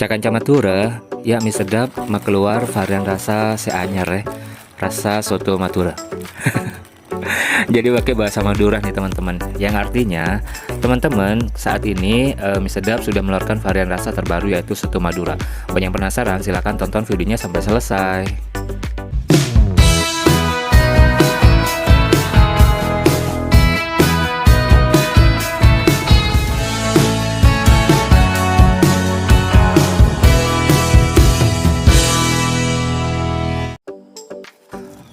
Cakanca Madura, ya mie sedap keluar varian rasa seanyar rasa soto Madura. Jadi pakai bahasa Madura nih teman-teman, yang artinya teman-teman saat ini mie sedap sudah mengeluarkan varian rasa terbaru yaitu soto Madura. Bagi yang penasaran silahkan tonton videonya sampai selesai.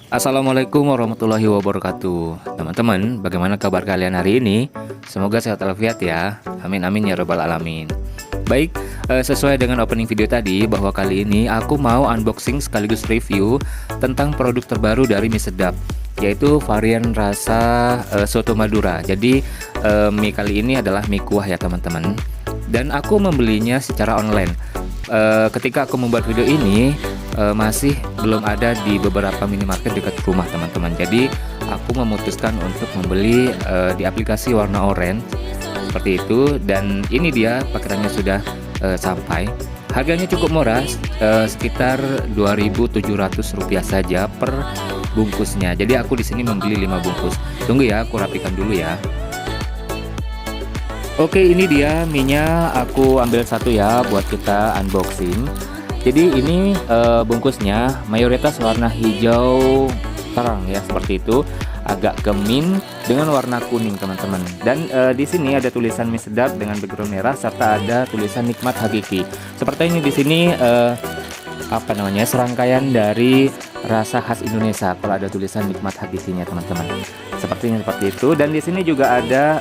Assalamualaikum warahmatullahi wabarakatuh. Teman-teman, bagaimana kabar kalian hari ini? Semoga sehat walafiat ya. Amin amin ya rabbal alamin. Baik, sesuai dengan opening video tadi, bahwa kali ini aku mau unboxing sekaligus review tentang produk terbaru dari mie sedap, yaitu varian rasa soto Madura. Jadi mie kali ini adalah mie kuah ya teman-teman. Dan aku membelinya secara online. Ketika aku membuat video ini masih belum ada di beberapa minimarket dekat rumah teman-teman. Jadi aku memutuskan untuk membeli di aplikasi warna oranye seperti itu. Dan ini dia paketannya sudah sampai. Harganya cukup murah, sekitar Rp2.700 saja per bungkusnya. Jadi aku di sini membeli 5 bungkus. Tunggu ya, aku rapikan dulu ya. Oke, ini dia mie-nya, aku ambil satu ya buat kita unboxing. Jadi ini bungkusnya mayoritas warna hijau terang ya, seperti itu, agak ke mint dengan warna kuning teman-teman. Dan di sini ada tulisan mie sedap dengan background merah serta ada tulisan nikmat hakiki. Seperti ini di sini serangkaian dari rasa khas Indonesia kalau ada tulisan nikmat hakikinya teman-teman. Sepertinya seperti itu. Dan di sini juga ada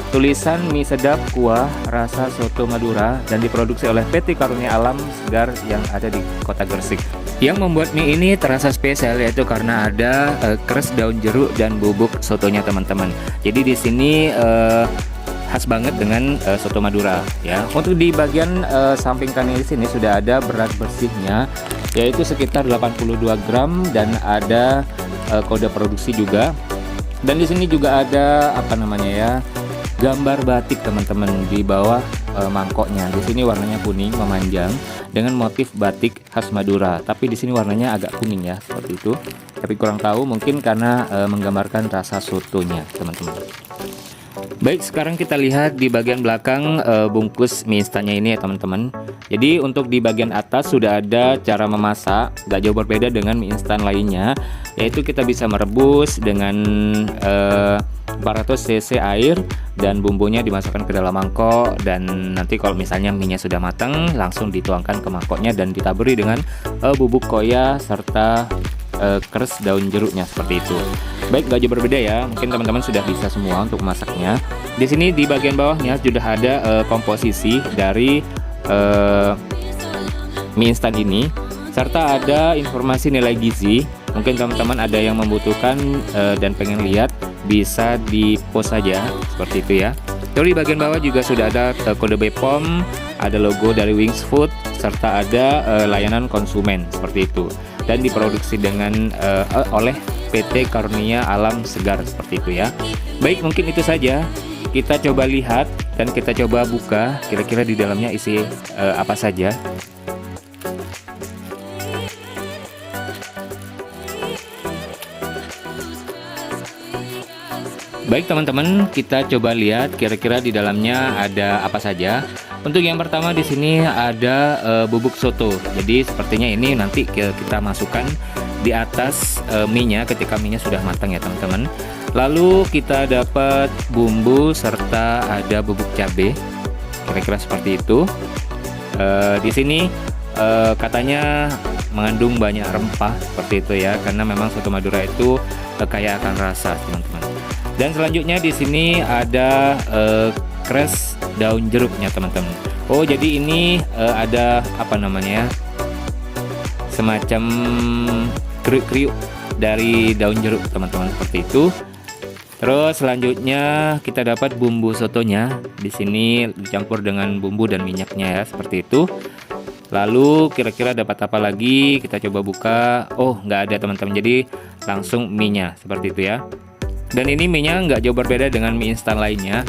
tulisan mie sedap kuah rasa soto Madura dan diproduksi oleh PT Karunia Alam Segar yang ada di Kota Gresik. Yang membuat mie ini terasa spesial yaitu karena ada keres daun jeruk dan bubuk sotonya teman-teman. Jadi di sini khas banget dengan soto Madura ya. Untuk di bagian samping kanan di sini sudah ada berat bersihnya yaitu sekitar 82 gram dan ada kode produksi juga. Dan di sini juga ada gambar batik teman-teman di bawah mangkoknya. Di sini warnanya kuning memanjang dengan motif batik khas Madura. Tapi di sini warnanya agak kuning ya, seperti itu. Tapi kurang tahu, mungkin karena menggambarkan rasa sotonya teman-teman. Baik, sekarang kita lihat di bagian belakang bungkus mie instannya ini ya teman-teman. Jadi untuk di bagian atas sudah ada cara memasak, gak jauh berbeda dengan mie instan lainnya, yaitu kita bisa merebus dengan 400 cc air dan bumbunya dimasukkan ke dalam mangkok. Dan nanti kalau misalnya mie-nya sudah matang, langsung dituangkan ke mangkoknya dan ditaburi dengan bubuk koya serta keres daun jeruknya, seperti itu. Baik, gak jauh berbeda ya. Mungkin teman-teman sudah bisa semua untuk masaknya. Di sini di bagian bawahnya sudah ada komposisi dari mie instan ini serta ada informasi nilai gizi. Mungkin teman-teman ada yang membutuhkan dan pengen lihat, bisa di post saja seperti itu ya. Lalu di bagian bawah juga sudah ada kode BPOM, ada logo dari Wings Food serta ada layanan konsumen seperti itu. Dan diproduksi dengan oleh PT Karunia Alam Segar, seperti itu ya. Baik, mungkin itu saja. Kita coba lihat dan kita coba buka kira-kira di dalamnya isi apa saja. Baik teman-teman, kita coba lihat kira-kira di dalamnya ada apa saja. Untuk yang pertama di sini ada bubuk soto. Jadi sepertinya ini nanti kita masukkan di atas mie-nya ketika mie-nya sudah matang ya teman-teman. Lalu kita dapat bumbu serta ada bubuk cabai. Kira-kira seperti itu. Di sini katanya mengandung banyak rempah seperti itu ya, karena memang soto Madura itu kaya akan rasa teman-teman. Dan selanjutnya di sini ada keres daun jeruknya teman-teman. Oh, jadi ini ada semacam kriuk-kriuk dari daun jeruk teman-teman, seperti itu. Terus selanjutnya kita dapat bumbu sotonya. Di sini dicampur dengan bumbu dan minyaknya ya, seperti itu. Lalu kira-kira dapat apa lagi? Kita coba buka. Oh, nggak ada teman-teman. Jadi langsung mie-nya seperti itu ya. Dan ini mie-nya nggak jauh berbeda dengan mie instan lainnya,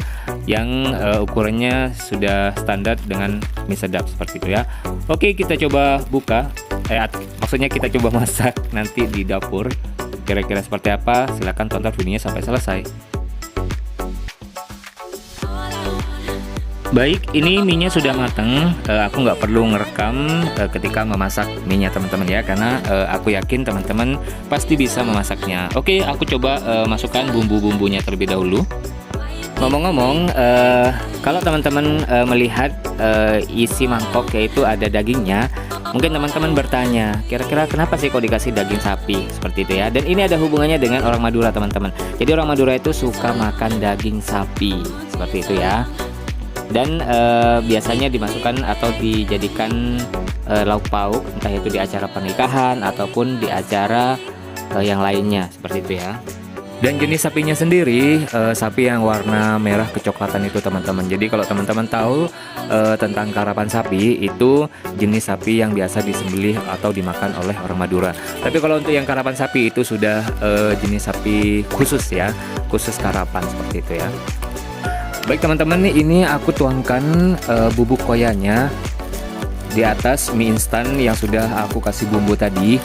yang ukurannya sudah standar dengan mie sedap seperti itu ya. Oke, kita coba buka. Maksudnya kita coba masak nanti di dapur. Kira-kira seperti apa? Silahkan tonton videonya sampai selesai. Baik, ini mie-nya sudah matang. Aku nggak perlu ngerekam ketika memasak mie-nya teman-teman ya, karena aku yakin teman-teman pasti bisa memasaknya. Oke, aku coba masukkan bumbu-bumbunya terlebih dahulu. Ngomong-ngomong, kalau teman-teman melihat isi mangkok yaitu ada dagingnya, mungkin teman-teman bertanya, kira-kira kenapa sih kok dikasih daging sapi seperti itu ya? Dan ini ada hubungannya dengan orang Madura teman-teman. Jadi orang Madura itu suka makan daging sapi seperti itu ya. Dan biasanya dimasukkan atau dijadikan lauk pauk, entah itu di acara pernikahan ataupun di acara yang lainnya seperti itu ya. Dan jenis sapinya sendiri sapi yang warna merah kecoklatan itu teman-teman. Jadi kalau teman-teman tahu tentang karapan sapi, itu jenis sapi yang biasa disembelih atau dimakan oleh orang Madura. Tapi kalau untuk yang karapan sapi itu sudah jenis sapi khusus ya, khusus karapan seperti itu ya. Baik teman-teman, ini aku tuangkan bubuk koyanya di atas mie instan yang sudah aku kasih bumbu tadi.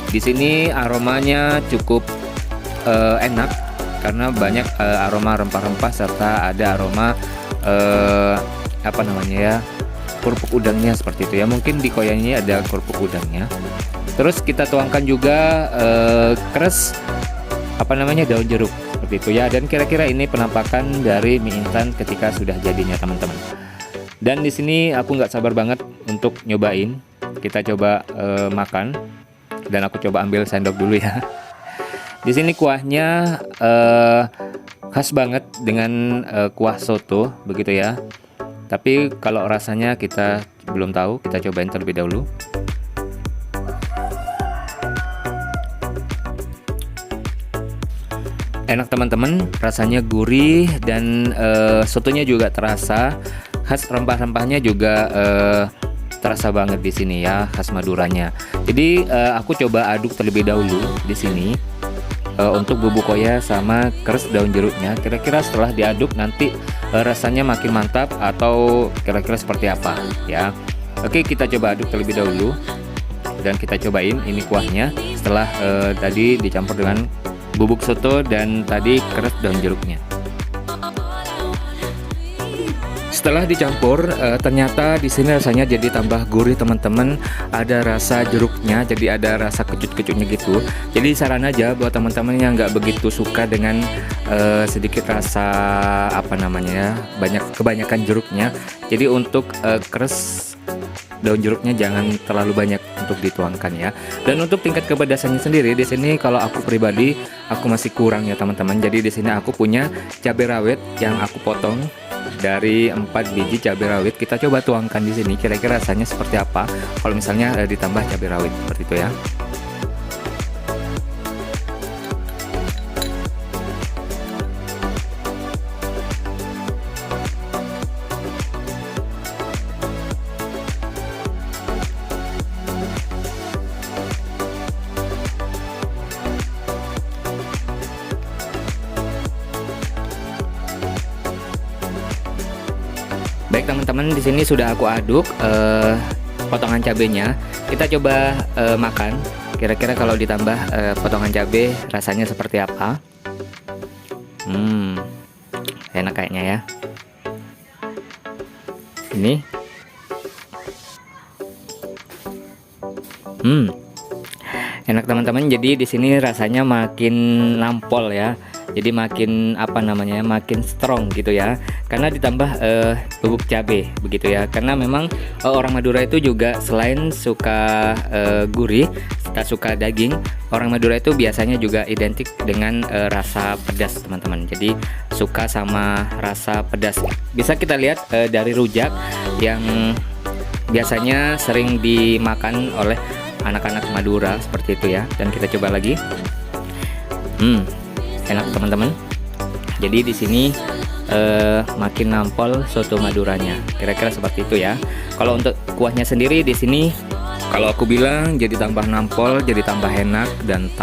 Di sini aromanya cukup enak karena banyak aroma rempah-rempah serta ada aroma apa namanya ya, kerupuk udangnya seperti itu ya. Mungkin di koyanya ada kerupuk udangnya. Terus kita tuangkan juga keres apa namanya, daun jeruk seperti itu ya. Dan kira-kira ini penampakan dari mie instan ketika sudah jadinya teman-teman. Dan di sini aku nggak sabar banget untuk nyobain. Kita coba makan. Dan aku coba ambil sendok dulu ya. Di sini kuahnya khas banget dengan kuah soto begitu ya. Tapi kalau rasanya kita belum tahu, kita cobain terlebih dahulu. Enak teman-teman, rasanya gurih dan sotonya juga terasa. Khas rempah-rempahnya juga terasa banget di sini ya, khas Maduranya. Jadi aku coba aduk terlebih dahulu di sini untuk bubuk koya sama keres daun jeruknya. Kira-kira setelah diaduk nanti rasanya makin mantap atau kira-kira seperti apa ya. Oke, kita coba aduk terlebih dahulu dan kita cobain ini kuahnya setelah tadi dicampur dengan bubuk soto dan tadi keres daun jeruknya. Setelah dicampur, ternyata di sini rasanya jadi tambah gurih teman-teman. Ada rasa jeruknya, jadi ada rasa kecut-kecutnya gitu. Jadi saran aja buat teman-teman yang nggak begitu suka dengan sedikit rasa apa namanya ya, kebanyakan jeruknya. Jadi untuk keres daun jeruknya jangan terlalu banyak untuk dituangkan ya. Dan untuk tingkat kepedasannya sendiri di sini kalau aku pribadi aku masih kurang ya teman-teman. Jadi di sini aku punya cabai rawit yang aku potong dari 4 biji cabai rawit. Kita coba tuangkan di sini kira-kira rasanya seperti apa kalau misalnya ditambah cabai rawit seperti itu ya. Baik teman-teman, di sini sudah aku aduk potongan cabenya. Kita coba makan. Kira-kira kalau ditambah potongan cabai rasanya seperti apa? Enak kayaknya ya. Ini. Enak teman-teman. Jadi di sini rasanya makin nampol ya. Jadi makin apa namanya, makin strong gitu ya, karena ditambah bubuk cabai begitu ya. Karena memang orang Madura itu juga selain suka gurih, tak suka daging, orang Madura itu biasanya juga identik dengan rasa pedas teman-teman. Jadi suka sama rasa pedas. Bisa kita lihat dari rujak yang biasanya sering dimakan oleh anak-anak Madura seperti itu ya. Dan kita coba lagi. Enak teman-teman. Jadi di sini makin nampol soto Maduranya. Kira-kira seperti itu ya. Kalau untuk kuahnya sendiri di sini, kalau aku bilang jadi tambah nampol, jadi tambah enak dan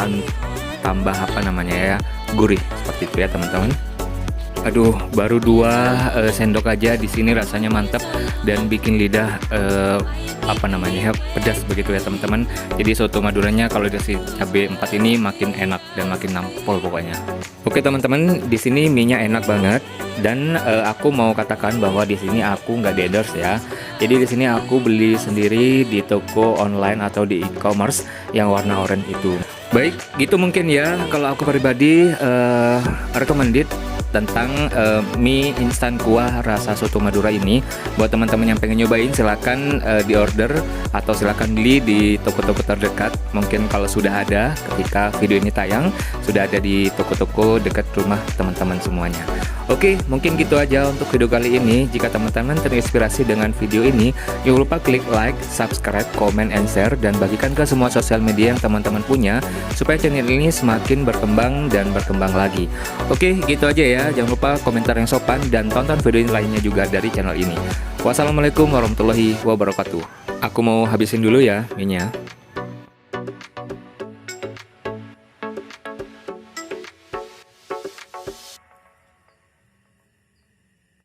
tambah apa namanya ya, gurih seperti itu ya teman-teman. Aduh, baru 2 sendok aja di sini rasanya mantap dan bikin lidah apa namanya ya, pedas begitu ya teman-teman. Jadi soto Maduranya kalau dikasih cabai 4 ini makin enak dan makin nampol pokoknya. Oke teman-teman, di sini mie-nya enak banget dan aku mau katakan bahwa di sini aku nggak di endorse ya. Jadi di sini aku beli sendiri di toko online atau di e-commerce yang warna oranye itu. Baik, gitu mungkin ya. Kalau aku pribadi recommended tentang mie instan kuah rasa soto Madura ini. Buat teman-teman yang pengen nyobain silahkan di order atau silahkan beli di toko-toko terdekat. Mungkin kalau sudah ada ketika video ini tayang, sudah ada di toko-toko dekat rumah teman-teman semuanya. Oke, mungkin gitu aja untuk video kali ini. Jika teman-teman terinspirasi dengan video ini, jangan lupa klik like, subscribe, comment, and share, dan bagikan ke semua sosial media yang teman-teman punya supaya channel ini semakin berkembang dan berkembang lagi. Oke, gitu aja ya. Jangan lupa komentar yang sopan dan tonton video lainnya juga dari channel ini. Wassalamualaikum warahmatullahi wabarakatuh. Aku mau habisin dulu ya minyak.